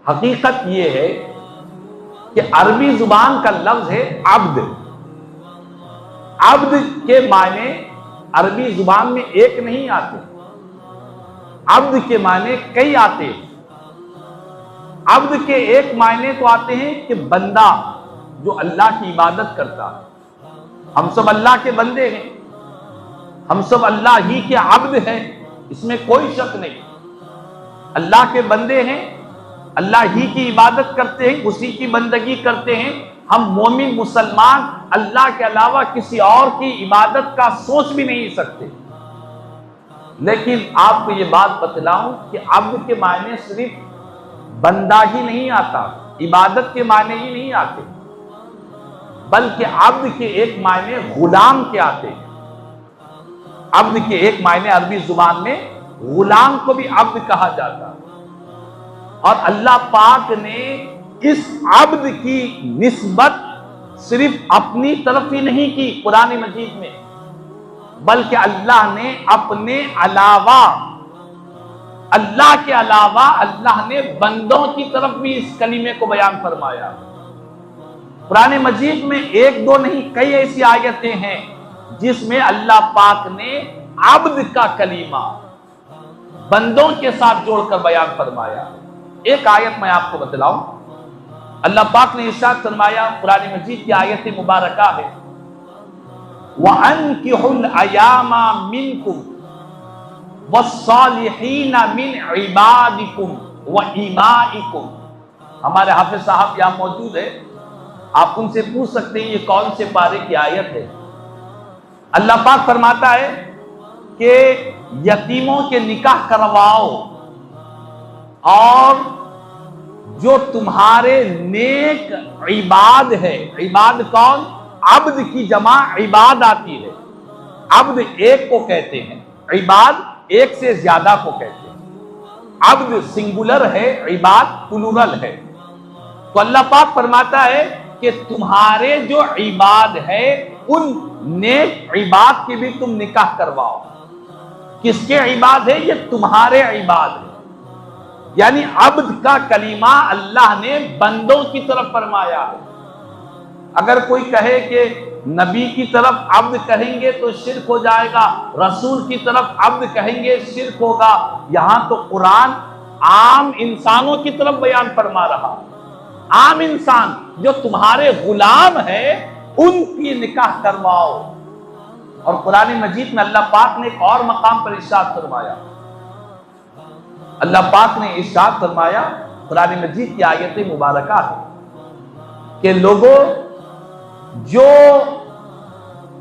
حقیقت یہ ہے کہ عربی زبان کا لفظ ہے عبد. عبد کے معنی عربی زبان میں ایک نہیں آتے، عبد کے معنی کئی آتے ہیں. عبد کے ایک معنی تو آتے ہیں کہ بندہ جو اللہ کی عبادت کرتا ہے. ہم سب اللہ کے بندے ہیں، ہم سب اللہ ہی کے عبد ہیں، اس میں کوئی شک نہیں. اللہ کے بندے ہیں، اللہ ہی کی عبادت کرتے ہیں، اسی کی بندگی کرتے ہیں. ہم مومن مسلمان اللہ کے علاوہ کسی اور کی عبادت کا سوچ بھی نہیں سکتے. لیکن آپ کو یہ بات بتلاؤں کہ عبد کے معنی صرف بندہ ہی نہیں آتا، عبادت کے معنی ہی نہیں آتے، بلکہ عبد کے ایک معنی غلام کے آتے ہیں. عبد کے ایک معنی عربی زبان میں غلام کو بھی عبد کہا جاتا ہے. اور اللہ پاک نے اس عبد کی نسبت صرف اپنی طرف ہی نہیں کی قرآن مجید میں، بلکہ اللہ نے اپنے علاوہ، اللہ کے علاوہ اللہ نے بندوں کی طرف بھی اس کلمے کو بیان فرمایا. قرآن مجید میں ایک دو نہیں کئی ایسی آیتیں ہیں جس میں اللہ پاک نے عبد کا کلمہ بندوں کے ساتھ جوڑ کر بیان فرمایا. ایک آیت میں آپ کو بتلاؤں. اللہ پاک نے ارشاد فرمایا، قرآن مجید کی آیت مبارکہ ہے، وَأَنْكِحُوا الْأَيَامَ مِنْكُمْ وَالصَّالِحِينَ مِنْ عِبَادِكُمْ وَإِمَائِكُمْ. ہمارے حافظ صاحب یہاں موجود ہے، آپ ان سے پوچھ سکتے ہیں یہ کون سے پارے کی آیت ہے. اللہ پاک فرماتا ہے کہ یتیموں کے نکاح کرواؤ، اور جو تمہارے نیک عباد ہے. عباد کون؟ عبد کی جمع عباد آتی ہے. عبد ایک کو کہتے ہیں، عباد ایک سے زیادہ کو کہتے ہیں. عبد سنگولر ہے، عباد پلورل ہے. تو اللہ پاک فرماتا ہے کہ تمہارے جو عباد ہے ان نیک عباد کی بھی تم نکاح کرواؤ. کس کے عباد ہے؟ یہ تمہارے عباد ہے. یعنی عبد کا کلمہ اللہ نے بندوں کی طرف فرمایا ہے. اگر کوئی کہے کہ نبی کی طرف عبد کہیں گے تو شرک ہو جائے گا، رسول کی طرف عبد کہیں گے شرک ہوگا، یہاں تو قرآن عام انسانوں کی طرف بیان فرما رہا. عام انسان جو تمہارے غلام ہے ان کی نکاح کرواؤ. اور قرآن مجید میں اللہ پاک نے ایک اور مقام پر ارشاد فرمایا. اللہ پاک نے ارشاد فرمایا، قرآن مجید کی آیت مبارکہ ہے کہ لوگوں جو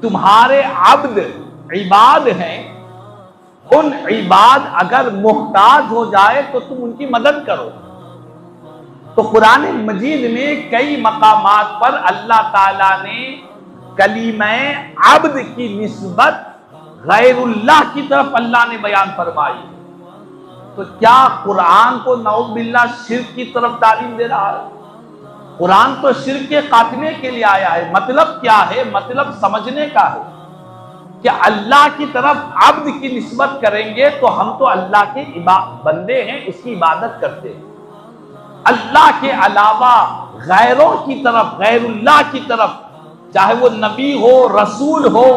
تمہارے عبد عباد ہیں ان عباد اگر محتاج ہو جائے تو تم ان کی مدد کرو. تو قرآن مجید میں کئی مقامات پر اللہ تعالیٰ نے کلمہ عبد کی نسبت غیر اللہ کی طرف اللہ نے بیان فرمائی. تو کیا قرآن کو نعوذ باللہ شرک کی طرف تعلیم دے رہا ہے؟ قرآن تو شرک کے خاتمے کے لیے آیا ہے. مطلب کیا ہے؟ مطلب سمجھنے کا ہے کہ اللہ کی طرف عبد کی نسبت کریں گے تو ہم تو اللہ کے بندے ہیں، اس کی عبادت کرتے ہیں. اللہ کے علاوہ غیروں کی طرف، غیر اللہ کی طرف، چاہے وہ نبی ہو، رسول ہو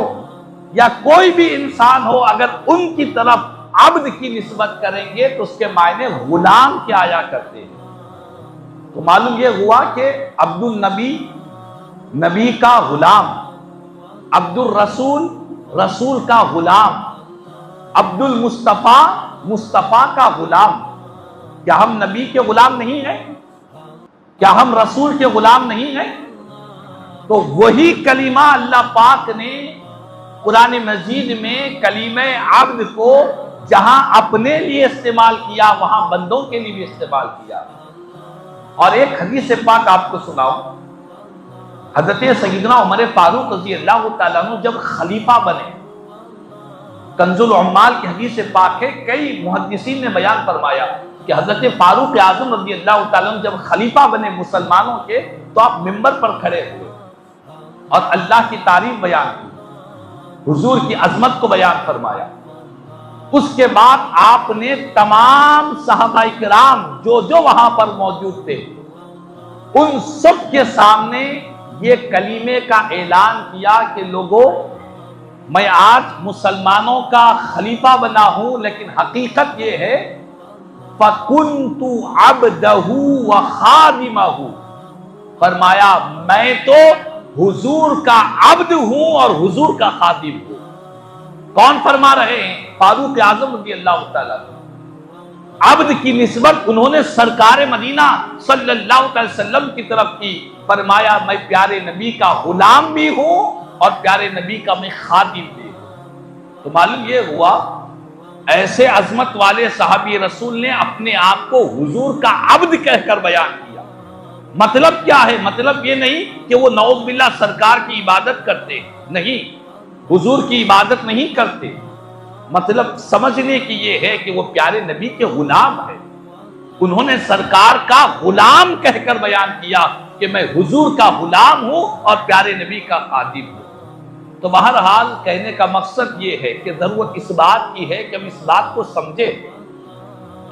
یا کوئی بھی انسان ہو، اگر ان کی طرف عبد کی نسبت کریں گے تو اس کے معنی غلام کے آیا کرتے ہیں. تو معلوم یہ ہوا کہ عبد النبی نبی کا غلام، عبد الرسول رسول کا غلام، عبد المصطفیٰ مصطفیٰ کا غلام. کیا ہم نبی کے غلام نہیں ہیں؟ کیا ہم رسول کے غلام نہیں ہیں؟ تو وہی کلمہ اللہ پاک نے قرآن مجید میں کلمہ عبد کو جہاں اپنے لیے استعمال کیا وہاں بندوں کے لیے بھی استعمال کیا. اور ایک حدیث پاک آپ کو سناؤں. حضرت سیدنا عمر فاروق رضی اللہ تعالیٰ عنہ جب خلیفہ بنے، کنز العمال کی حدیث پاک ہے، کئی محدثین نے بیان فرمایا کہ حضرت فاروق اعظم رضی اللہ تعالیٰ عنہ جب خلیفہ بنے مسلمانوں کے تو آپ منبر پر کھڑے ہوئے اور اللہ کی تعریف بیان کی، حضور کی عظمت کو بیان فرمایا. اس کے بعد آپ نے تمام صحابہ کرام جو جو وہاں پر موجود تھے ان سب کے سامنے یہ کلمے کا اعلان کیا کہ لوگوں، میں آج مسلمانوں کا خلیفہ بنا ہوں، لیکن حقیقت یہ ہے فَكُنْتُ عَبْدَهُ وَخَادِمَهُ، فرمایا میں تو حضور کا عبد ہوں اور حضور کا خادم ہوں۔ کون فرما رہے ہیں؟ فاروق اعظم رضی اللہ تعالیٰ۔ عبد کی نسبت انہوں نے سرکار مدینہ صلی اللہ علیہ وسلم کی طرف کی، فرمایا میں پیارے نبی کا غلام بھی ہوں اور پیارے نبی کا میں خادم بھی ہوں۔ تو معلوم یہ ہوا ایسے عظمت والے صحابی رسول نے اپنے آپ کو حضور کا عبد کہہ کر بیان کیا۔ مطلب کیا ہے؟ مطلب یہ نہیں کہ وہ نعوذ باللہ سرکار کی عبادت کرتے، نہیں، حضور کی عبادت نہیں کرتے، مطلب سمجھنے کی یہ ہے کہ وہ پیارے نبی کے غلام ہیں۔ انہوں نے سرکار کا غلام کہہ کر بیان کیا کہ میں حضور کا غلام ہوں اور پیارے نبی کا خادم ہوں۔ تو بہرحال کہنے کا مقصد یہ ہے کہ ضرورت اس بات کی ہے کہ ہم اس بات کو سمجھیں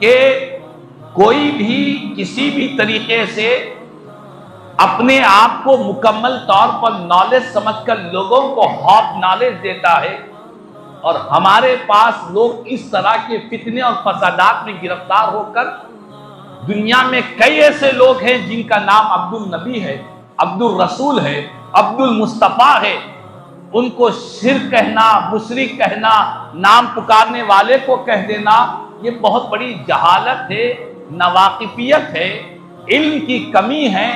کہ کوئی بھی کسی بھی طریقے سے اپنے آپ کو مکمل طور پر نالج سمجھ کر لوگوں کو ہاٹ نالج دیتا ہے، اور ہمارے پاس لوگ اس طرح کے فتنے اور فسادات میں گرفتار ہو کر دنیا میں کئی ایسے لوگ ہیں جن کا نام عبد النبی ہے، عبد الرسول ہے، عبد المصطفیٰ ہے، ان کو شرک کہنا، مشرک کہنا، نام پکارنے والے کو کہہ دینا، یہ بہت بڑی جہالت ہے، ناواقفیت ہے، علم کی کمی ہے،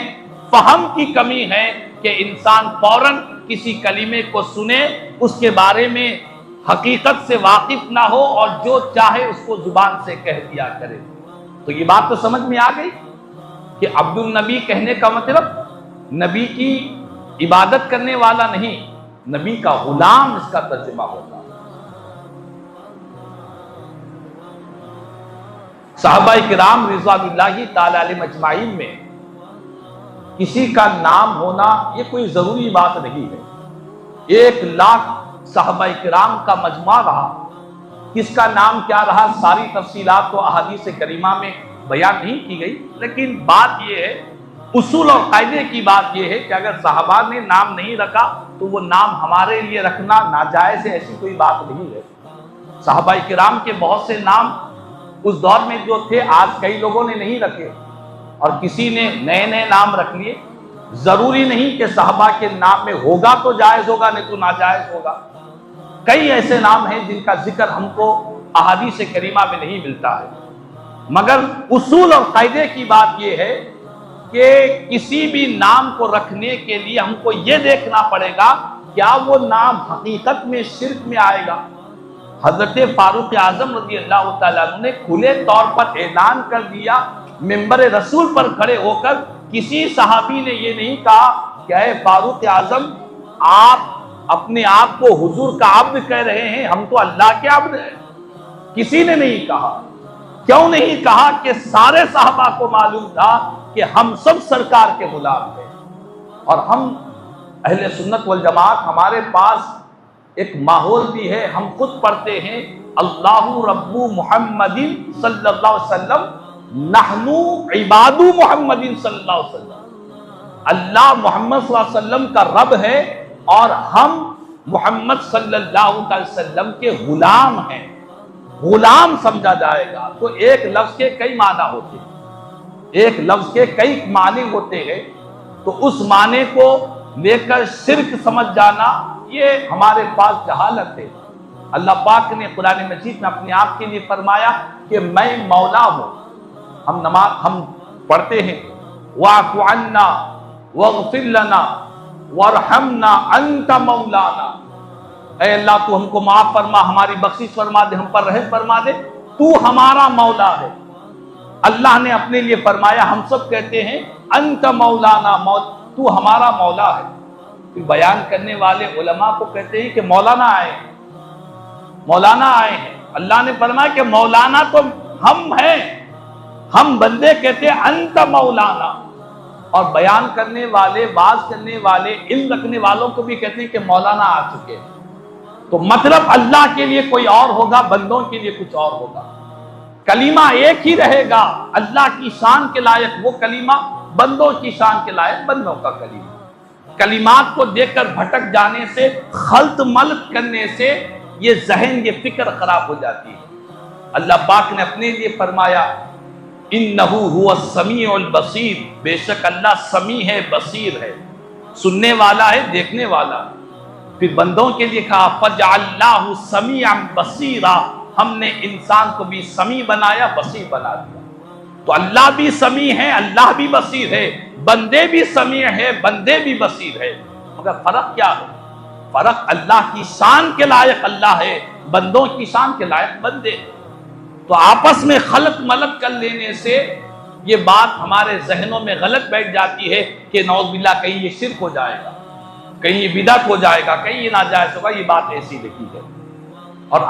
فہم کی کمی ہے کہ انسان فوراً کسی کلمے کو سنے، اس کے بارے میں حقیقت سے واقف نہ ہو اور جو چاہے اس کو زبان سے کہہ دیا کرے۔ تو یہ بات تو سمجھ میں آ گئی کہ عبد النبی کہنے کا مطلب نبی کی عبادت کرنے والا نہیں، نبی کا غلام اس کا ترجمہ ہوتا ہے۔ صحابہ کرام رضوان اللہ تعالی علیہم اجمعین میں کسی کا نام ہونا یہ کوئی ضروری بات نہیں ہے۔ 1,00,000 صحابہ کرام کا مجموعہ رہا، کس کا نام کیا رہا ساری تفصیلات تو احادیث کریمہ میں بیان نہیں کی گئی، لیکن بات یہ ہے، اصول اور قاعدے کی بات یہ ہے کہ اگر صحابہ نے نام نہیں رکھا تو وہ نام ہمارے لیے رکھنا ناجائز ہے، ایسی کوئی بات نہیں ہے۔ صحابہ کرام کے بہت سے نام اس دور میں جو تھے آج کئی لوگوں نے نہیں رکھے، اور کسی نے نئے نئے نام رکھ لیے۔ ضروری نہیں کہ صحابہ کے نام میں ہوگا تو جائز ہوگا، نہیں تو ناجائز ہوگا۔ کئی ایسے نام ہیں جن کا ذکر ہم کو احادیث کریمہ میں نہیں ملتا ہے، مگر اصول اور قاعدے کی بات یہ ہے کہ کسی بھی نام کو رکھنے کے لیے ہم کو یہ دیکھنا پڑے گا کیا وہ نام حقیقت میں شرک میں آئے گا۔ حضرت فاروق اعظم رضی اللہ تعالیٰ عنہ نے کھلے طور پر اعلان کر دیا، منبر رسول پر کھڑے ہو کر کسی صحابی نے یہ نہیں کہا کہ اے فاروق اعظم آپ اپنے آپ کو حضور کا عبد کہہ رہے ہیں، ہم تو اللہ کے عبد ہیں۔ کسی نے نہیں کہا۔ کیوں نہیں کہا؟ کہ سارے صحابہ کو معلوم تھا کہ ہم سب سرکار کے غلام ہیں، اور ہم اہل سنت والجماعت ہمارے پاس ایک ماحول بھی ہے، ہم خود پڑھتے ہیں اللہ رب محمد صلی اللہ علیہ وسلم نحن عباد محمد صلی اللہ علیہ وسلم، اللہ محمد صلی اللہ علیہ وسلم کا رب ہے اور ہم محمد صلی اللہ علیہ وسلم کے غلام ہیں۔ غلام سمجھا جائے گا تو ایک لفظ کے کئی معنی ہوتے ہیں، ایک لفظ کے کئی معنی ہوتے ہیں، تو اس معنی کو لے کر شرک سمجھ جانا یہ ہمارے پاس جہالت ہے۔ اللہ پاک نے قرآن مجید میں اپنے آپ کے لیے فرمایا کہ میں مولا ہوں۔ ہم پڑھتے ہیں وَاعْفُ عَنَّا وَاغْفِرْ لَنَا وَارْحَمْنَا أَنْتَ مَوْلَانَا، اے اللہ تو ہم کو معاف فرما، ہماری بخشش فرما دے، ہم پر رحم فرما دے، تو ہمارا مولا ہے۔ اللہ نے اپنے لیے فرمایا، ہم سب کہتے ہیں انت مولانا، تو ہمارا مولا ہے۔ پھر بیان کرنے والے علماء کو کہتے ہیں کہ مولانا آئے ہیں، مولانا آئے ہیں۔ اللہ نے فرمایا کہ مولانا تو ہم ہیں، ہم بندے کہتے ہیں انت مولانا، اور بیان کرنے والے، باز کرنے والے، علم رکھنے والوں کو بھی کہتے ہیں کہ مولانا آ چکے ہیں۔ تو مطلب اللہ کے لیے کوئی اور ہوگا، بندوں کے لیے کچھ اور ہوگا، کلمہ ایک ہی رہے گا، اللہ کی شان کے لائق وہ کلمہ، بندوں کی شان کے لائق بندوں کا کلمہ۔ کلمات کو دیکھ کر بھٹک جانے سے، خلط ملط کرنے سے یہ ذہن، یہ فکر خراب ہو جاتی ہے۔ اللہ پاک نے اپنے لیے فرمایا انہو هو السمیع البصیر، بے شک اللہ سمیع ہے، بصیر ہے، سننے والا ہے، دیکھنے والا۔ پھر بندوں کے لیے کہا فجعلناہ سمیعا بصیرا، ہم نے انسان کو بھی سمیع بنایا، بصیر بنا دیا۔ تو اللہ بھی سمیع ہے، اللہ بھی بصیر ہے، بندے بھی سمیع ہے، بندے بھی بصیر ہے، مگر فرق کیا ہے؟ فرق اللہ کی شان کے لائق اللہ ہے، بندوں کی شان کے لائق بندے۔ تو آپس میں خلط ملط کر لینے سے یہ بات ہمارے ذہنوں میں غلط بیٹھ جاتی ہے کہ نعوذ باللہ کہیں یہ شرک ہو جائے گا، کہیں یہ بدعت ہو جائے گا، کہیں یہ ناجائز ہوگا، یہ بات ایسی لکھی ہے۔ اور